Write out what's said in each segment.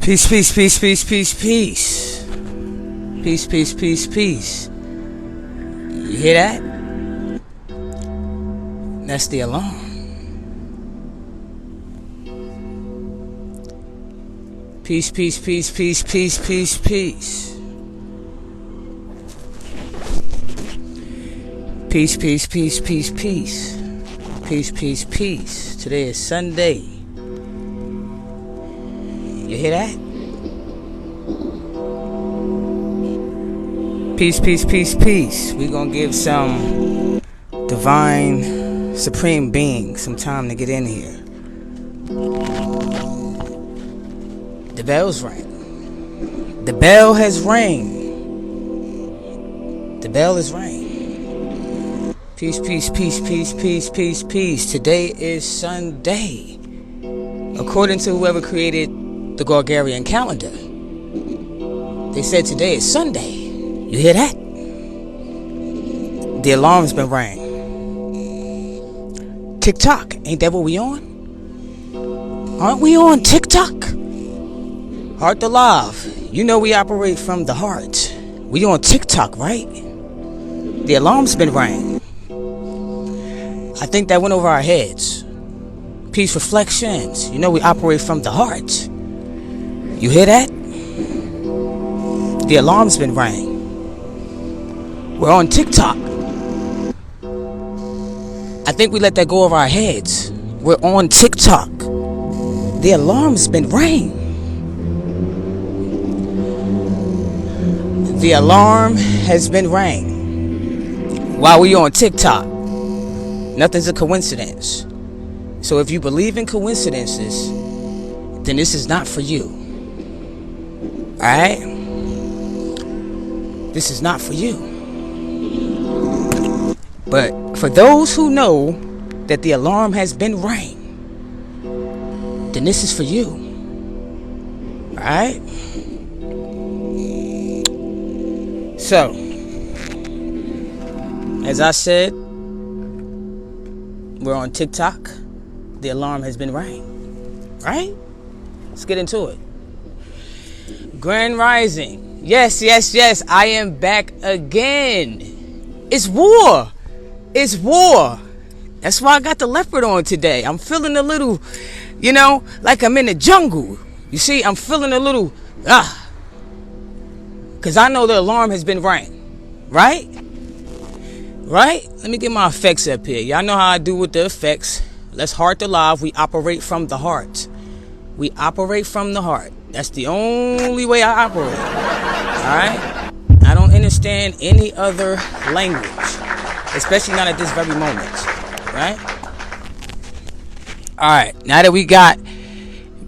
Peace, peace, peace, peace, peace, peace. Peace, peace, peace, peace. You hear that? That's the alarm. Peace, peace, peace, peace, peace, peace, peace. Peace, peace, peace, peace, peace. Peace, peace, peace. Today is Sunday. You hear that? Peace, peace, peace, peace. We're gonna give some divine supreme being some time to get in here. The bell's rang. The bell has rang. The bell is rang. Peace, peace, peace, peace, peace, peace, peace. Today is Sunday. According to whoever created the Gregorian calendar, they said today is Sunday. You hear that? The alarm's been rang. TikTok, ain't that what we on? Aren't we on TikTok? Heart to Live. You know we operate from the heart. We on TikTok, right? The alarm's been rang. I think that went over our heads. Peace Reflections. You know we operate from the heart. You hear that? The alarm's been rang. We're on TikTok. I think we let that go over our heads. We're on TikTok. The alarm's been rang. The alarm has been rang. While we on TikTok. Nothing's a coincidence. So if you believe in coincidences, then this is not for you. Alright? This is not for you. But for those who know that the alarm has been rang, then this is for you. Alright? So, as I said, we're on TikTok. The alarm has been rang. Right? Let's get into it. Grand Rising. Yes, yes, yes. I am back again. It's war. It's war. That's why I got the leopard on today. I'm feeling a little, like I'm in the jungle. You see, I'm feeling a little, because I know the alarm has been rang. Right? Right? Let me get my effects up here. Y'all know how I do with the effects. Let's Heart to Live. We operate from the heart. We operate from the heart. That's the only way I operate. Alright? I don't understand any other language. Especially not at this very moment. Right? Alright. Now that we got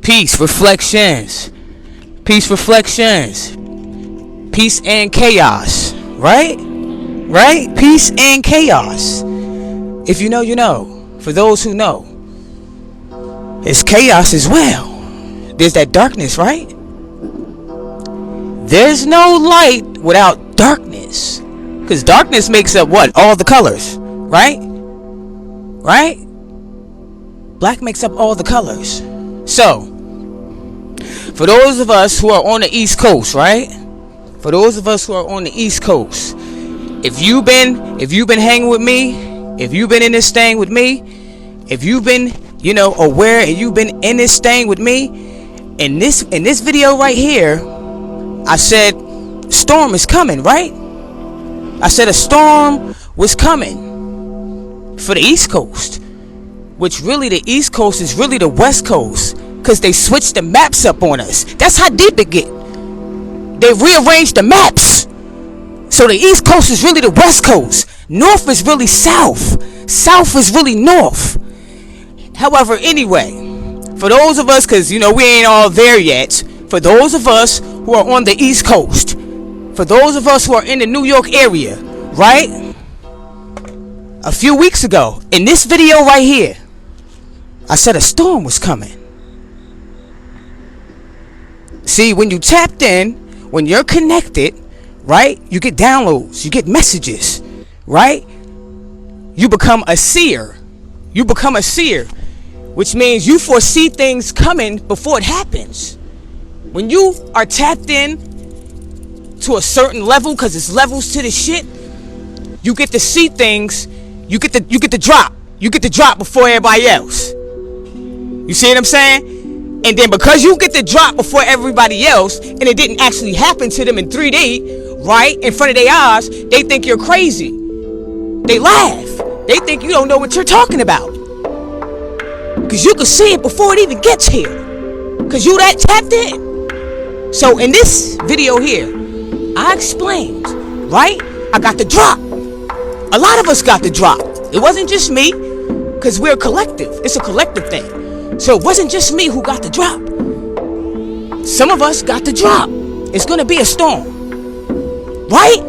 Peace Reflections. Peace Reflections. Peace and chaos. Right? Right? Peace and chaos. If you know, you know. For those who know, it's chaos as well. There's that darkness, right? There's no light without darkness. Because darkness makes up what? All the colors, right? Right? Black makes up all the colors. So, for those of us who are on the East Coast, right? For those of us who are on the East Coast, if you've been hanging with me, if you've been in this thing with me, if you've been, aware and you've been in this thing with me, in this video right here, I said storm is coming, right? I said a storm was coming for the East Coast, which really the East Coast is really the West Coast, because they switched the maps up on us. That's how deep it get. They rearranged the maps. So the East Coast is really the West Coast. North is really South. South is really North. However, anyway, for those of us, because, we ain't all there yet, for those of us who are on the East Coast, for those of us who are in the New York area, right? A few weeks ago, in this video right here, I said a storm was coming. See, when you tapped in, when you're connected, right, you get downloads, you get messages, right? You become a seer. You become a seer, which means you foresee things coming before it happens. When you are tapped in to a certain level, because it's levels to the shit, you get to see things. You get the drop. You get the drop before everybody else. You see what I'm saying? And then because you get the drop before everybody else, and it didn't actually happen to them in 3D, right, in front of their eyes, they think you're crazy. They laugh. They think you don't know what you're talking about. Because you can see it before it even gets here. Because you that tapped in. So in this video here, I explained, right? I got the drop. A lot of us got the drop. It wasn't just me, because we're a collective. It's a collective thing. So it wasn't just me who got the drop. Some of us got the drop. It's going to be a storm. Right?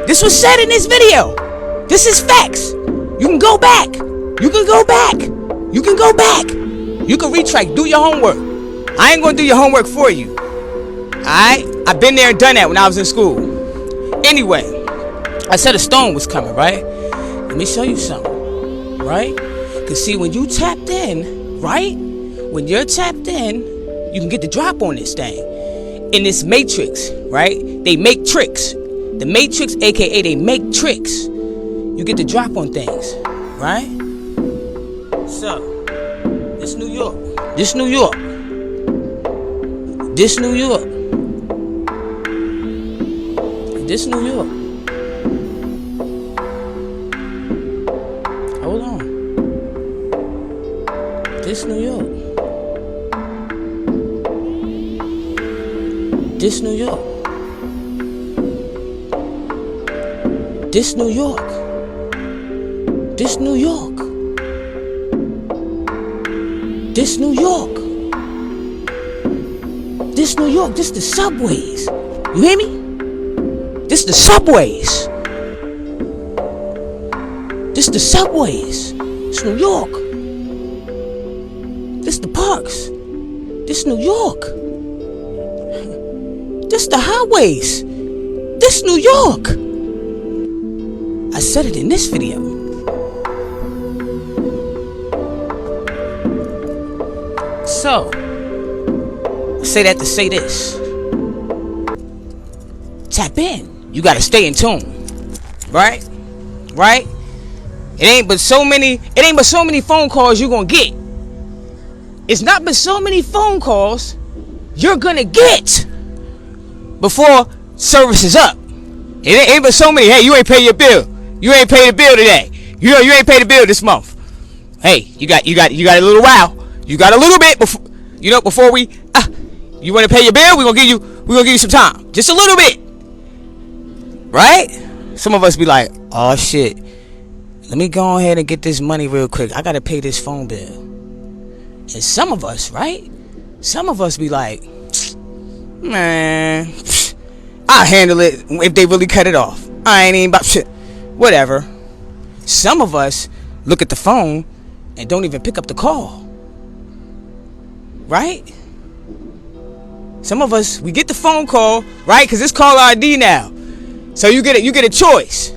This was said in this video. This is facts. You can go back. You can go back. You can go back. You can retract. Do your homework. I ain't going to do your homework for you. Alright? I've been there and done that when I was in school. Anyway, I said a storm was coming, right? Let me show you something. Right? Because see, when you tapped in, right? When you're tapped in, you can get the drop on this thing. In this matrix, right? They make tricks. The matrix, aka they make tricks. You get the drop on things, right? So, this New York. This New York. This New York. This New York. Hold on. This New York. This New York. This New York. This New York. This New York. This New York. This the subways. You hear me? This the subways. This the subways. This New York. This the parks. This New York. This the highways. This New York. I said it in this video. So, I say that to say this. Tap in. You gotta stay in tune. Right? Right? It ain't but so many phone calls you're gonna get. It's not but so many phone calls you're gonna get before service is up. It ain't but so many. Hey, you ain't pay your bill. You ain't pay the bill today. You know you ain't pay the bill this month. Hey, you got a little while. You got a little bit before we you want to pay your bill? We're gonna give you some time. Just a little bit. Right? Some of us be like, oh shit. Let me go ahead and get this money real quick. I gotta pay this phone bill. And some of us, right? Some of us be like, man, I'll handle it if they really cut it off. I ain't even about shit. Whatever. Some of us look at the phone and don't even pick up the call. Right? Some of us, we get the phone call, right? Because it's call ID now. So you get a choice.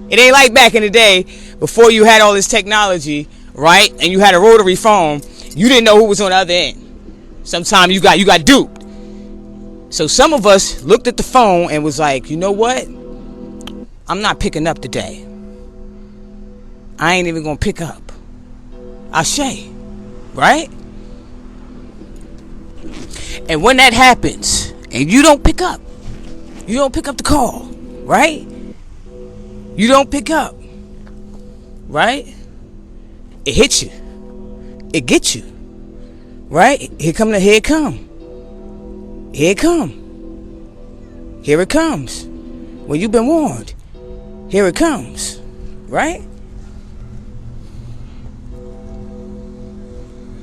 It ain't like back in the day before you had all this technology, right? And you had a rotary phone. You didn't know who was on the other end. Sometimes you got duped. So some of us looked at the phone and was like, you know what? I'm not picking up today. I ain't even gonna pick up. Ashe, right? And when that happens and you don't pick up the call, right? You don't pick up, right? It hits you. It gets you, right? Here it come. Here it comes. Well, you've been warned. Here it comes, right?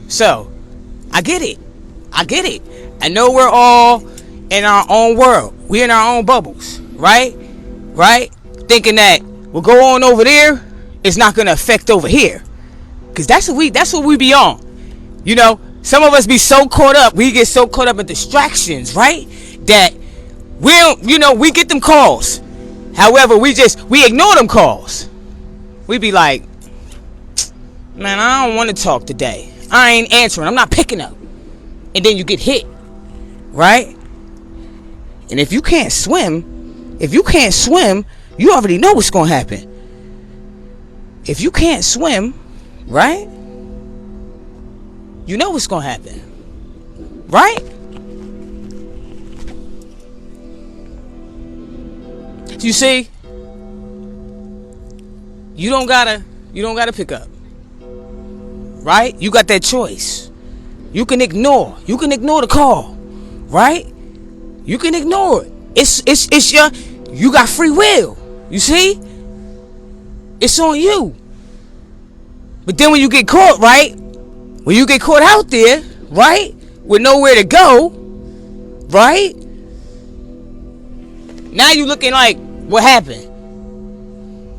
So, I get it. I know we're all in our own world. We're in our own bubbles, right? Right? Thinking that we'll go on over there, it's not gonna affect over here. Cause that's what we be on. You know, Some of us be so caught up. We get so caught up in distractions, right? That we don't, we get them calls. However, we ignore them calls. We be like, man, I don't want to talk today. I ain't answering. I'm not picking up. And then you get hit, right? And if you can't swim, you already know what's going to happen. If you can't swim, right? You know what's going to happen. Right? You see? You don't gotta pick up. Right? You got that choice. You can ignore the call. Right? You can ignore it. It's you got free will. You see? It's on you. But then when you get caught, right? When you get caught out there, right? With nowhere to go, right? Now you looking like, what happened?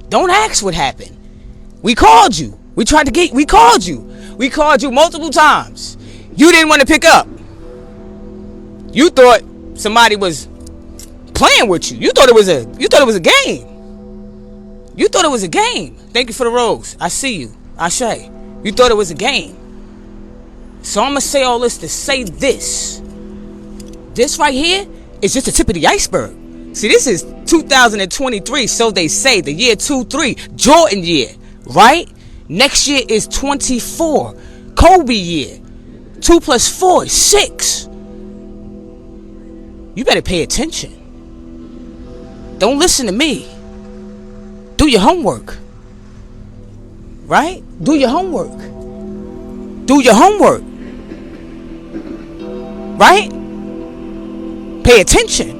Don't ask what happened. We called you. We called you. We called you multiple times. You didn't want to pick up. You thought somebody was playing with you. You thought it was a game. You thought it was a game. Thank you for the rose. I see you. Ashe. You thought it was a game. So I'm going to say all this to say this. This right here is just the tip of the iceberg. See, this is 2023, so they say, the year 23, Jordan year, right? Next year is 24, Kobe year. 2 + 4 is 6. You better pay attention. Don't listen to me. Do your homework. Right? Do your homework. Do your homework. Right? Pay attention.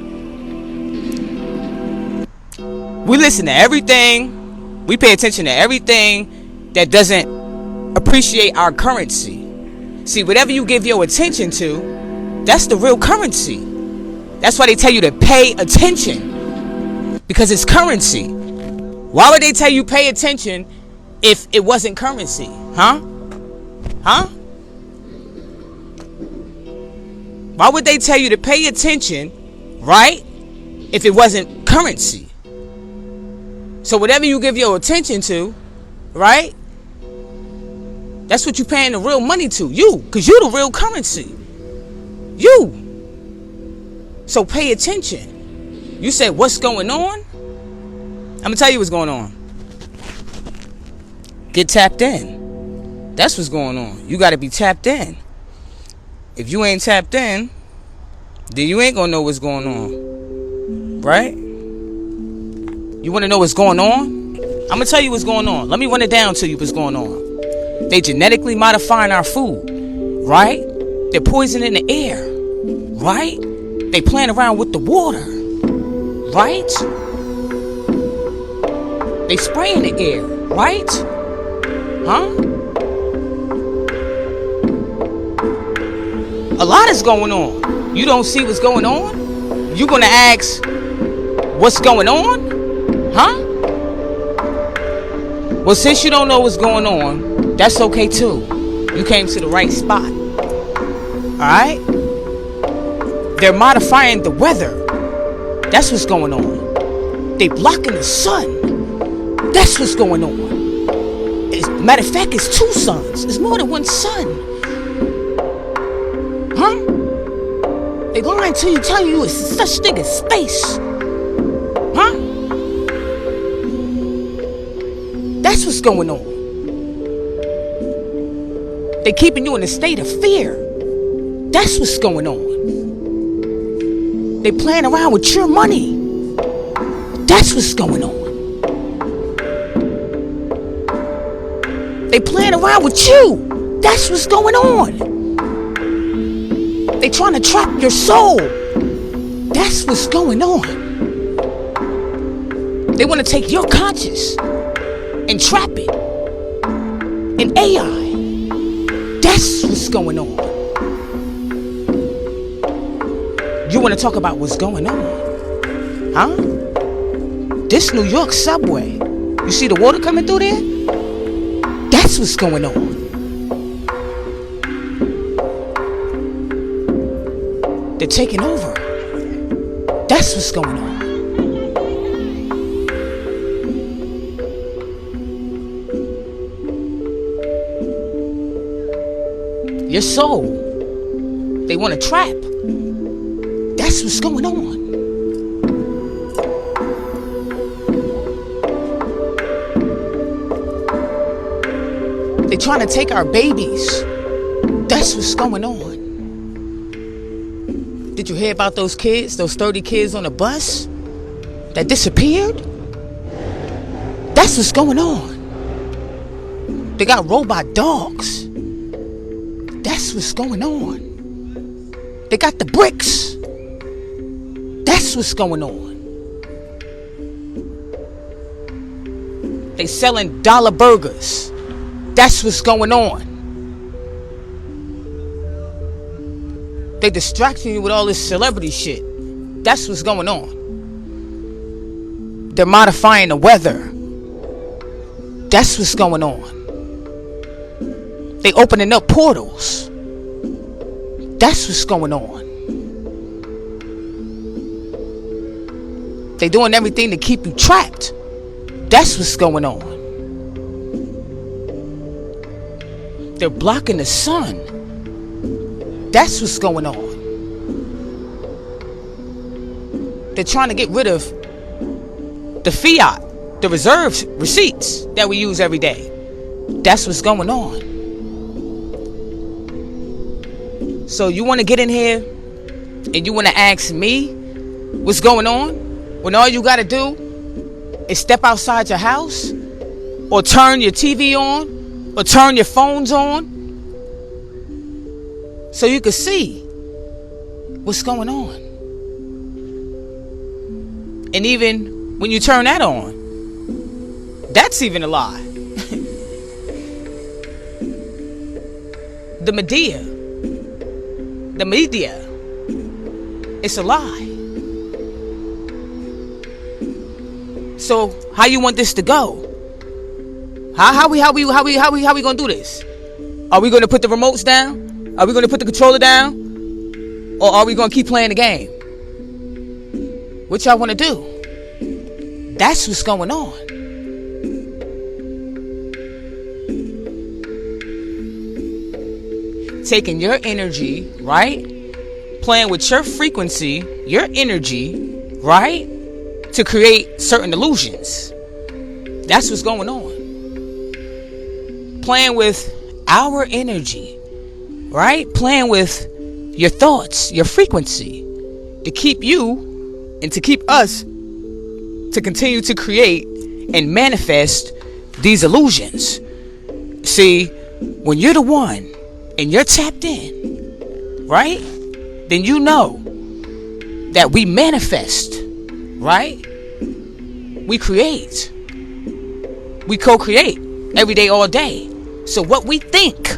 We listen to everything. We pay attention to everything that doesn't appreciate our currency. See, whatever you give your attention to, that's the real currency. That's why they tell you to pay attention. Because it's currency. Why would they tell you pay attention if it wasn't currency? Huh? Why would they tell you to pay attention, right, if it wasn't currency? So whatever you give your attention to, right, that's what you're paying the real money to. You, because you're the real currency. You. So pay attention. You said, what's going on? I'm going to tell you what's going on. Get tapped in. That's what's going on. You got to be tapped in. If you ain't tapped in, then you ain't going to know what's going on. Right? You want to know what's going on? I'm going to tell you what's going on. Let me run it down to you what's going on. They genetically modifying our food. Right? They're poisoning the air. Right? They playing around with the water. Right? They spraying the air. Right? Huh? A lot is going on. You don't see what's going on? You gonna ask what's going on? Huh? Well, since you don't know what's going on, that's okay too. You came to the right spot. Alright? They're modifying the weather. That's what's going on. They blocking the sun. That's what's going on. Matter of fact, it's 2 suns. It's more than 1 sun. Huh? They lying to you, telling you it's such thing as space. Huh? That's what's going on. They keeping you in a state of fear. That's what's going on. They playing around with your money. That's what's going on. They playing around with you. That's what's going on. They trying to trap your soul. That's what's going on. They want to take your conscious and trap it in AI. That's what's going on. You want to talk about what's going on? Huh? This New York subway. You see the water coming through there? That's what's going on. They're taking over. That's what's going on. Your soul, they want to trap. That's what's going on. They're trying to take our babies. That's what's going on. Did you hear about those kids, those 30 kids on a bus that disappeared? That's what's going on. They got robot dogs. That's what's going on. They got the bricks. That's what's going on. They selling dollar burgers. That's what's going on. They distracting you with all this celebrity shit. That's what's going on. They're modifying the weather. That's what's going on. They opening up portals. That's what's going on. They doing everything to keep you trapped. That's what's going on. They're blocking the sun. That's what's going on. They're trying to get rid of the fiat, the reserve receipts that we use every day. That's what's going on. So you want to get in here and you want to ask me what's going on when all you got to do is step outside your house or turn your TV on or turn your phones on so you can see what's going on. And even when you turn that on, that's even a lie. The media, it's a lie. So how you want this to go? How we gonna do this? Are we gonna put the remotes down? Are we gonna put the controller down? Or are we gonna keep playing the game? What y'all wanna do? That's what's going on. Taking your energy, right? Playing with your frequency, your energy, right? To create certain illusions. That's what's going on. Playing with our energy, right? Playing with your thoughts, your frequency, to keep you and to keep us to continue to create and manifest these illusions. See, when you're the one and you're tapped in, right? Then you know that we manifest, right? We create. We co-create every day, all day. So what we think,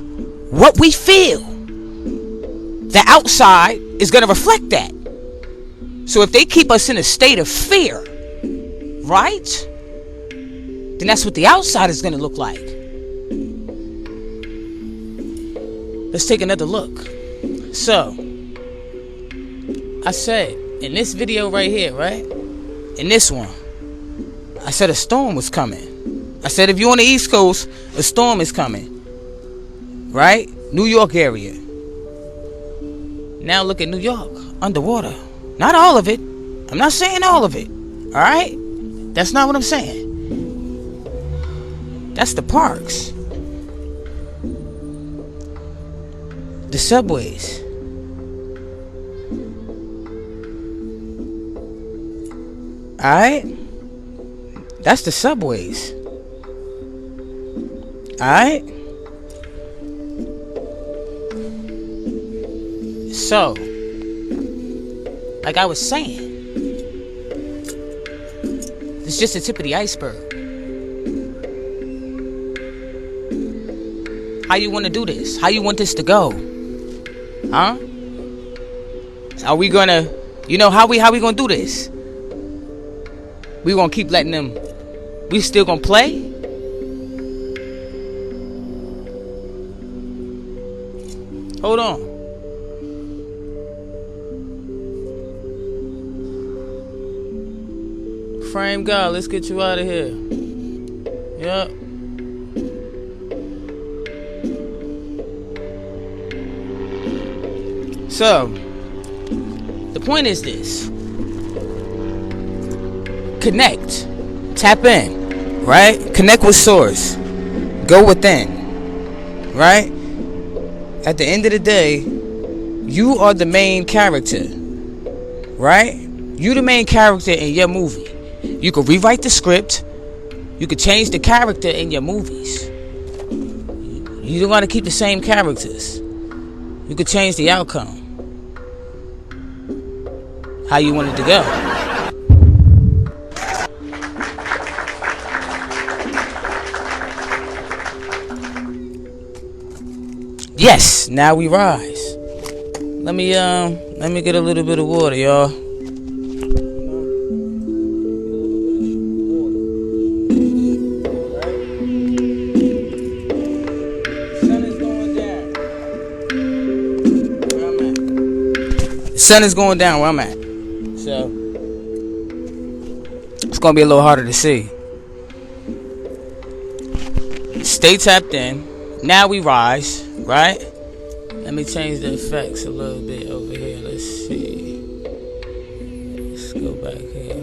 what we feel, the outside is going to reflect that. So if they keep us in a state of fear, right? Then that's what the outside is going to look like. Let's take another look. So, I said in this video right here, right? In this one, I said a storm was coming. I said if you're on the East Coast, a storm is coming. Right? New York area. Now look at New York, underwater. Not all of it. I'm not saying all of it. Alright? That's not what I'm saying. That's the parks. The subways. Alright? That's the subways. Alright? So, like I was saying, it's just the tip of the iceberg. How you want to do this? How you want this to go? Huh? Are we gonna, how we gonna do this? We gonna keep letting them, we still gonna play? Hold on. Frame God, let's get you out of here. Yup. So, the point is this. Connect. Tap in. Right? Connect with source. Go within. Right? At the end of the day, you are the main character. Right? You the main character in your movie. You can rewrite the script. You can change the character in your movies. You don't gotta keep the same characters. You can change the outcome. How you want it to go. Yes, now we rise. Let me get a little bit of water, y'all. Sun is going down where I'm at. So it's gonna be a little harder to see. Stay tapped in. Now we rise, right? Let me change the effects a little bit over here. Let's see. Let's go back here.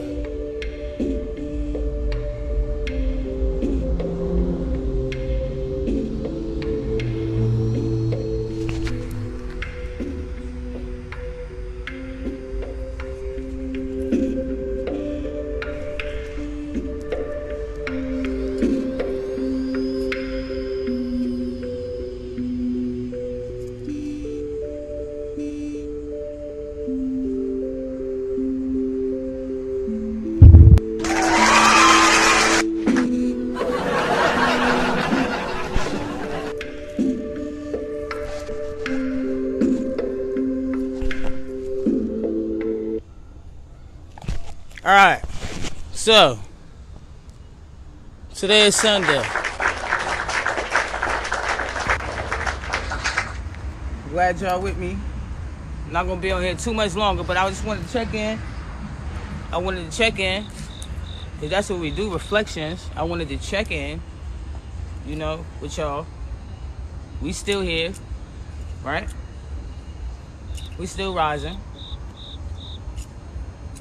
Alright, so today is Sunday. Glad y'all with me. I'm not gonna be on here too much longer, but I just wanted to check in. Cause that's what we do, reflections. I wanted to check in, with y'all. We still here, right? We still rising.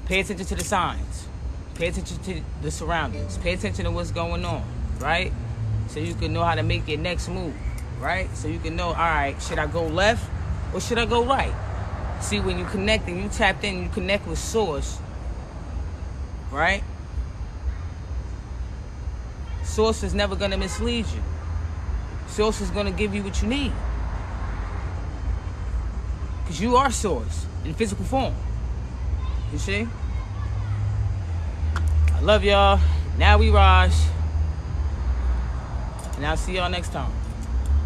Pay attention to the signs. Pay attention to the surroundings. Pay attention to what's going on, right? So you can know how to make your next move, right? So you can know, all right, should I go left or should I go right? See, when you connect and you tapped in, you connect with source, right? Source is never going to mislead you. Source is going to give you what you need. Because you are source in physical form. You see? I love y'all. Now we rise. And I'll see y'all next time.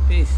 Peace.